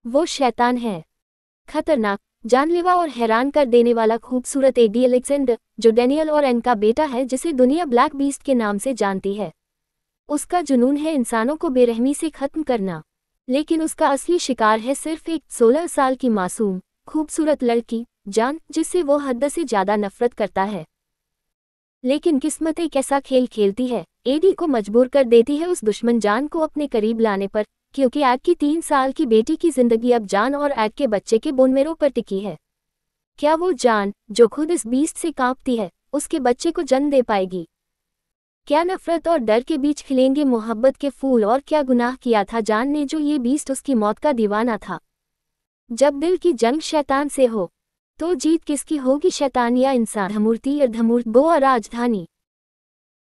वो शैतान है। खतरनाक, जानलेवा और हैरान कर देने वाला खूबसूरत एडी अलेक्जेंडर, जो डैनियल और एन का बेटा है, जिसे दुनिया ब्लैक बीस्ट के नाम से जानती है। उसका जुनून है इंसानों को बेरहमी से खत्म करना, लेकिन उसका असली शिकार है सिर्फ एक 16 साल की मासूम खूबसूरत लड़की, जान, जिससे वो हद से ज्यादा नफरत करता है। लेकिन किस्मत एक ऐसा खेल खेलती है, एडी को मजबूर कर देती है उस दुश्मन जान को अपने करीब लाने पर, क्योंकि एड की 3 साल की बेटी की जिंदगी अब जान और एड के बच्चे के बोनमेरों पर टिकी है। क्या वो जान, जो खुद इस बीस्ट से कांपती है, उसके बच्चे को जन्म दे पाएगी? क्या नफरत और डर के बीच खिलेंगे मोहब्बत के फूल? और क्या गुनाह किया था जान ने जो ये बीस्ट उसकी मौत का दीवाना था? जब दिल की जंग शैतान से हो, तो जीत किसकी होगी, शैतान या इंसान? धमूर्ति धमूर्त गोवा राजधानी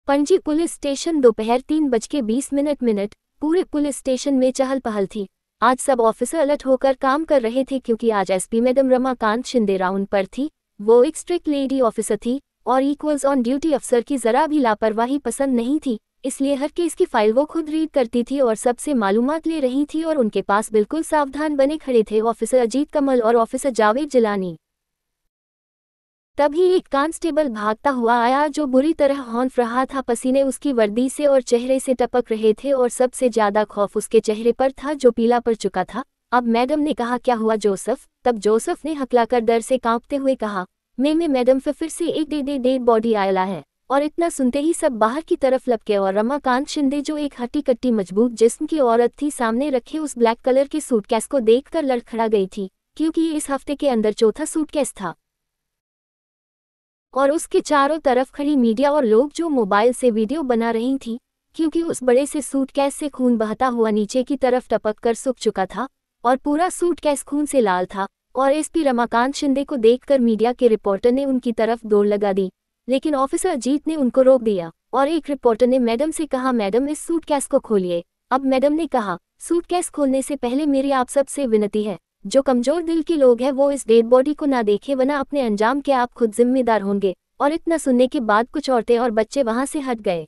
पणजी पुलिस स्टेशन दोपहर 3:20 पूरे पुलिस स्टेशन में चहल पहल थी। आज सब ऑफिसर अलर्ट होकर काम कर रहे थे, क्योंकि आज SP madam Ramakant Shinde round पर थी। वो एक स्ट्रिक्ट लेडी ऑफिसर थी और इक्वल्स ऑन ड्यूटी अफसर की जरा भी लापरवाही पसंद नहीं थी, इसलिए हर केस की फाइल वो खुद रीड करती थी और सबसे मालूमात ले रही थी, और उनके पास बिल्कुल सावधान बने खड़े थे ऑफिसर अजीत कमल और ऑफिसर जावेद जिलानी। तभी एक कांस्टेबल भागता हुआ आया, जो बुरी तरह हौंफ रहा था। पसीने उसकी वर्दी से और चेहरे से टपक रहे थे, और सबसे ज्यादा खौफ उसके चेहरे पर था, जो पीला पड़ चुका था। अब मैडम ने कहा, क्या हुआ जोसेफ? तब जोसेफ ने हकलाकर डर से कांपते हुए कहा, मैं मैडम, फिर से एक डेड बॉडी आया है। और इतना सुनते ही सब बाहर की तरफ लपके, और रमाकांत शिंदे, जो एक हट्टी कट्टी मजबूत जिस्म की औरत थी, सामने रखे उस ब्लैक कलर के सूटकेस को देखकर लड़खड़ा गई थी, क्योंकि ये इस हफ्ते के अंदर चौथा सूटकेस था। और उसके चारों तरफ खड़ी मीडिया और लोग जो मोबाइल से वीडियो बना रही थी, क्योंकि उस बड़े से सूटकेस से खून बहता हुआ नीचे की तरफ टपक कर सूख चुका था, और पूरा सूटकेस खून से लाल था। और एसपी रमाकांत शिंदे को देखकर मीडिया के रिपोर्टर ने उनकी तरफ दौड़ लगा दी, लेकिन ऑफिसर अजीत ने उनको रोक दिया, और एक रिपोर्टर ने मैडम से कहा, मैडम इस सूटकेस को खोलिए। अब मैडम ने कहा, सूटकेस खोलने से पहले मेरी आप सबसे विनती है, जो कमजोर दिल के लोग हैं वो इस डेड बॉडी को ना देखें, वरना अपने अंजाम के आप खुद जिम्मेदार होंगे। और इतना सुनने के बाद कुछ औरतें और बच्चे वहां से हट गए।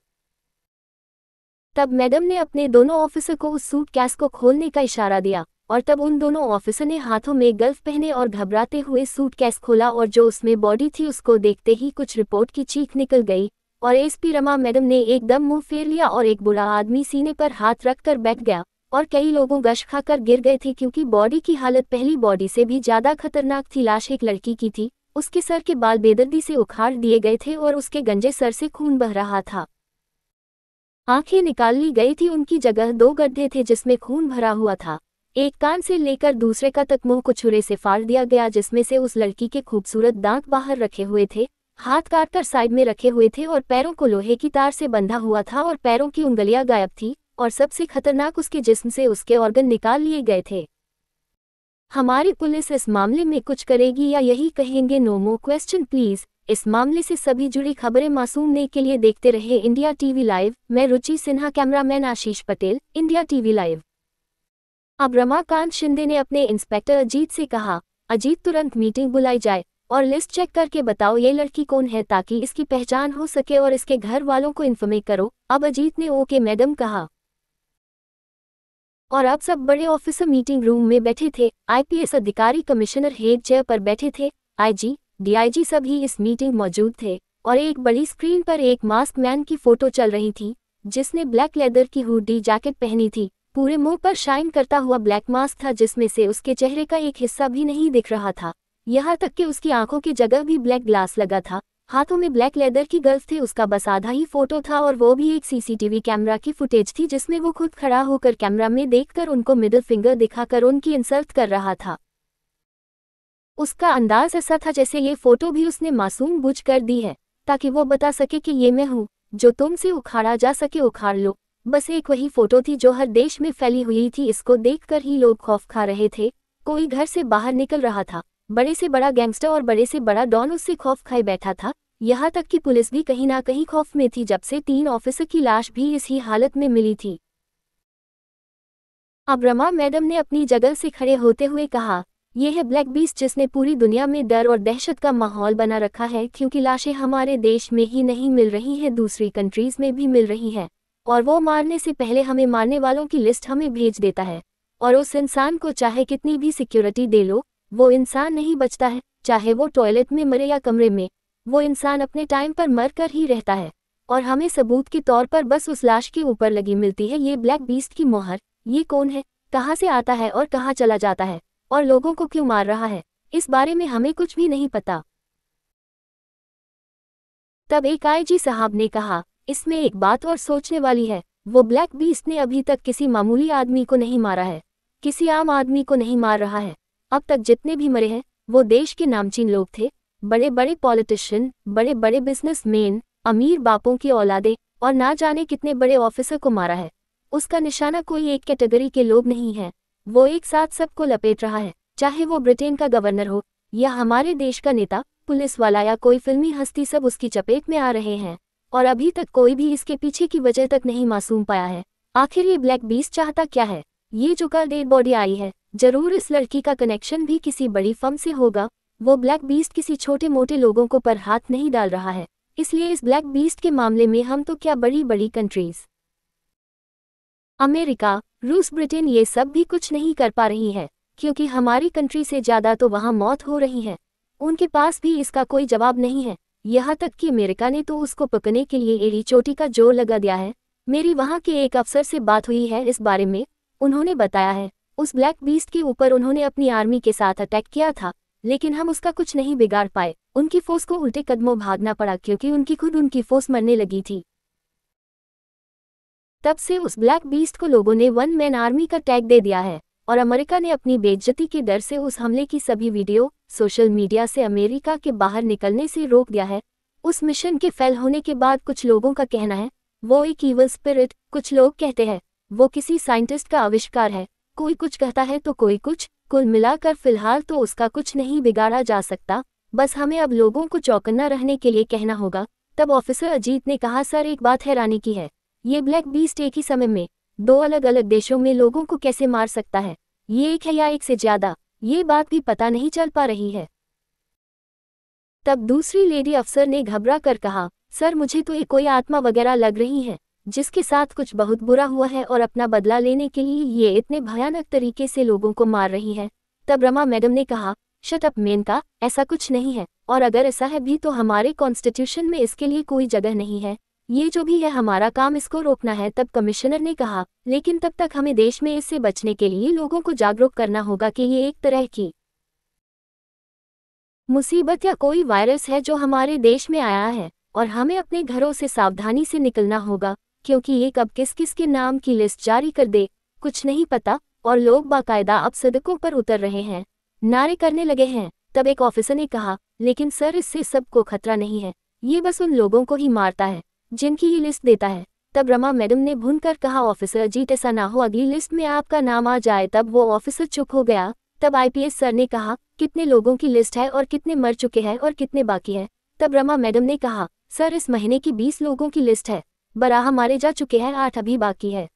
तब मैडम ने अपने दोनों ऑफिसर को उस सूटकेस को खोलने का इशारा दिया, और तब उन दोनों ऑफिसर ने हाथों में ग्लव पहने और घबराते हुए सूटकेस खोला, और जो उसमें बॉडी थी उसको देखते ही कुछ रिपोर्ट की चीख निकल गई, और एसपी रमा मैडम ने एकदम मुंह फेर लिया, और एक बूढ़ा आदमी सीने पर हाथ रखकर बैठ गया, और कई लोगों गश खाकर गिर गए थे, क्योंकि बॉडी की हालत पहली बॉडी से भी ज्यादा खतरनाक थी। लाश एक लड़की की थी, उसके सर के बाल बेदर्दी से उखाड़ दिए गए थे, और उसके गंजे सर से खून बह रहा था। आंखें निकाल ली गई थी, उनकी जगह 2 गड्ढे थे जिसमें खून भरा हुआ था। एक कान से लेकर दूसरे का तक मुंह को छुरे से फाड़ दिया गया, जिसमें से उस लड़की के खूबसूरत दांत बाहर रखे हुए थे, हाथ काटकर साइड में रखे हुए थे, और पैरों को लोहे की तार से बंधा हुआ था, और पैरों की उंगलियां गायब थी, और सबसे खतरनाक उसके जिस्म से उसके ऑर्गन निकाल लिए गए थे। हमारी पुलिस इस मामले में कुछ करेगी या यही कहेंगे नो मोर क्वेश्चन प्लीज? इस मामले से सभी जुड़ी खबरें मासूम ने के लिए देखते रहे इंडिया टीवी लाइव। मैं रुचि सिन्हा, कैमरामैन आशीष पटेल, इंडिया टीवी लाइव। अब रमाकांत शिंदे ने अपने इंस्पेक्टर अजीत से कहा, अजीत तुरंत मीटिंग बुलाई जाए और लिस्ट चेक करके बताओ ये लड़की कौन है, ताकि इसकी पहचान हो सके, और इसके घर वालों को इन्फॉर्मेट करो। अब अजीत ने ओके मैडम कहा, और अब सब बड़े ऑफिसर मीटिंग रूम में बैठे थे। आईपीएस अधिकारी कमिश्नर हेड चेयर पर बैठे थे, आईजी, डीआईजी सभी इस मीटिंग मौजूद थे, और एक बड़ी स्क्रीन पर एक मास्क मैन की फोटो चल रही थी, जिसने ब्लैक लेदर की हुडी जैकेट पहनी थी। पूरे मुंह पर शाइन करता हुआ ब्लैक मास्क था, जिसमें से उसके चेहरे का एक हिस्सा भी नहीं दिख रहा था, यहाँ तक कि उसकी आंखों की जगह भी ब्लैक ग्लास लगा था। हाथों में ब्लैक लेदर की ग्लव्स थे, उसका बस आधा ही फोटो था, और वो भी एक सीसीटीवी कैमरा की फुटेज थी, जिसमें वो खुद खड़ा होकर कैमरा में देखकर उनको मिडिल फिंगर दिखाकर उनकी इंसल्ट कर रहा था। उसका अंदाज ऐसा था जैसे ये फोटो भी उसने मासूम बुझ कर दी है, ताकि वो बता सके कि ये मैं हूँ, जो तुमसे उखाड़ा जा सके उखाड़ लो। बस एक वही फोटो थी जो हर देश में फैली हुई थी। इसको देखकर ही लोग खौफ खा रहे थे। कोई घर से बाहर निकल रहा था, बड़े से बड़ा गैंगस्टर और बड़े से बड़ा डॉन उससे खौफ खाए बैठा था। यहाँ तक कि पुलिस भी कहीं ना कहीं खौफ में थी, जब से 3 ऑफिसर की लाश भी इसी हालत में मिली थी। अब रमा मैडम ने अपनी जगह से खड़े होते हुए कहा, यह है ब्लैक बीस्ट, जिसने पूरी दुनिया में डर और दहशत का माहौल बना रखा है, क्योंकि लाशें हमारे देश में ही नहीं मिल रही है, दूसरी कंट्रीज में भी मिल रही है, और वो मारने से पहले हमें मारने वालों की लिस्ट हमें भेज देता है, और उस इंसान को चाहे कितनी भी सिक्योरिटी दे लो, वो इंसान नहीं बचता है। चाहे वो टॉयलेट में मरे या कमरे में, वो इंसान अपने टाइम पर मर कर ही रहता है। और हमें सबूत के तौर पर बस उस लाश के ऊपर लगी मिलती है ये ब्लैक बीस्ट की मोहर। ये कौन है, कहाँ से आता है और कहाँ चला जाता है, और लोगों को क्यों मार रहा है, इस बारे में हमें कुछ भी नहीं पता। तब एक आईजी साहब ने कहा, इसमें एक बात और सोचने वाली है। वो ब्लैक बीस्ट ने अभी तक किसी मामूली आदमी को नहीं मारा है, किसी आम आदमी को नहीं मार रहा है। अब तक जितने भी मरे हैं वो देश के नामचीन लोग थे, बड़े बड़े पॉलिटिशियन, बड़े बड़े बिजनेसमैन, अमीर बापों की औलादे, और ना जाने कितने बड़े ऑफिसर को मारा है। उसका निशाना कोई एक कैटेगरी के लोग नहीं है, वो एक साथ सबको लपेट रहा है। चाहे वो ब्रिटेन का गवर्नर हो या हमारे देश का नेता, पुलिस वाला या कोई फिल्मी हस्ती, सब उसकी चपेट में आ रहे हैं। और अभी तक कोई भी इसके पीछे की वजह तक नहीं मासूम पाया है। आखिर ये ब्लैक बीस्ट चाहता क्या है? ये जो कल डेड बॉडी आई है, जरूर इस लड़की का कनेक्शन भी किसी बड़ी फर्म से होगा। वो ब्लैक बीस्ट किसी छोटे मोटे लोगों को पर हाथ नहीं डाल रहा है, इसलिए इस ब्लैक बीस्ट के मामले में हम तो क्या, बड़ी बड़ी कंट्रीज अमेरिका, रूस, ब्रिटेन, ये सब भी कुछ नहीं कर पा रही है, क्योंकि हमारी कंट्री से ज़्यादा तो वहाँ मौत हो रही है। उनके पास भी इसका कोई जवाब नहीं है। यहाँ तक कि अमेरिका ने तो उसको पकड़ने के लिए एड़ी चोटी का जोर लगा दिया है। मेरी वहाँ के एक अफसर से बात हुई है इस बारे में। उन्होंने बताया है उस ब्लैक बीस्ट के ऊपर उन्होंने अपनी आर्मी के साथ अटैक किया था, लेकिन हम उसका कुछ नहीं बिगाड़ पाए। उनकी फोर्स को उल्टे कदमों भागना पड़ा, क्योंकि उनकी फोर्स मरने लगी थी। तब से उस ब्लैक बीस्ट को लोगों ने वन मैन आर्मी का टैग दे दिया है, और अमेरिका ने अपनी बेइज्जती के डर से उस हमले की सभी वीडियो सोशल मीडिया से अमेरिका के बाहर निकलने से रोक दिया है। उस मिशन के फेल होने के बाद कुछ लोगों का कहना है वो एक ईवल स्पिरिट, कुछ लोग कहते हैं वो किसी साइंटिस्ट का आविष्कार है, कोई कुछ कहता है तो कोई कुछ। कुल मिलाकर फिलहाल तो उसका कुछ नहीं बिगाड़ा जा सकता, बस हमें अब लोगों को चौकन्ना रहने के लिए कहना होगा। तब ऑफिसर अजीत ने कहा, सर एक बात हैरानी की है, ये ब्लैक बीस्ट एक ही समय में दो अलग अलग देशों में लोगों को कैसे मार सकता है? ये एक है या एक से ज्यादा, ये बात भी पता नहीं चल पा रही है। तब दूसरी लेडी अफसर ने घबरा कर कहा, सर मुझे तो ये कोई आत्मा वगैरह लग रही है, जिसके साथ कुछ बहुत बुरा हुआ है और अपना बदला लेने के लिए ये इतने भयानक तरीके से लोगों को मार रही है। तब रमा मैडम ने कहा, शट अप मेनका, ऐसा कुछ नहीं है, और अगर ऐसा है भी तो हमारे कॉन्स्टिट्यूशन में इसके लिए कोई जगह नहीं है। ये जो भी है हमारा काम इसको रोकना है। तब कमिश्नर ने कहा, लेकिन तब तक हमें देश में इससे बचने के लिए लोगों को जागरूक करना होगा कि ये एक तरह की मुसीबत या कोई वायरस है जो हमारे देश में आया है, और हमें अपने घरों से सावधानी से निकलना होगा, क्योंकि ये कब किस किस के नाम की लिस्ट जारी कर दे कुछ नहीं पता। और लोग बाकायदा अब सड़कों पर उतर रहे हैं, नारे करने लगे हैं। तब एक ऑफिसर ने कहा, लेकिन सर इससे सबको खतरा नहीं है, ये बस उन लोगों को ही मारता है जिनकी ये लिस्ट देता है। तब रमा मैडम ने भूनकर कहा, ऑफिसर अजीत ऐसा ना हो अगली लिस्ट में आपका नाम आ जाए। तब वो ऑफिसर चुप हो गया। तब आईपीएस सर ने कहा, कितने लोगों की लिस्ट है और कितने मर चुके हैं और कितने बाकी है? तब रमा मैडम ने कहा, सर इस महीने की 20 लोगों की लिस्ट है, 12 मारे जा चुके हैं, 8 अभी बाकी है।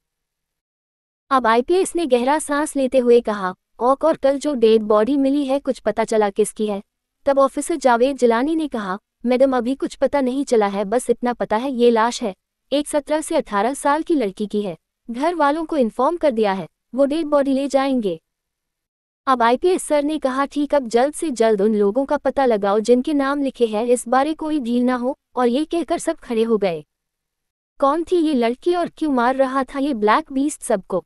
अब आईपीएस ने गहरा सांस लेते हुए कहा, और कल जो डेड बॉडी मिली है कुछ पता चला किसकी है? तब ऑफिसर जावेद जिलानी ने कहा, मैडम अभी कुछ पता नहीं चला है, बस इतना पता है ये लाश है एक 17 से 18 साल की लड़की की है। घर वालों को इन्फॉर्म कर दिया है, वो डेड बॉडी ले जाएंगे। अब आईपीएस सर ने कहा, ठीक, अब जल्द से जल्द उन लोगों का पता लगाओ जिनके नाम लिखे हैं, इस बारे कोई ढील ना हो। और ये कहकर सब खड़े हो गए। कौन थी ये लड़की और क्यों मार रहा था ये ब्लैक बीस्ट सबको?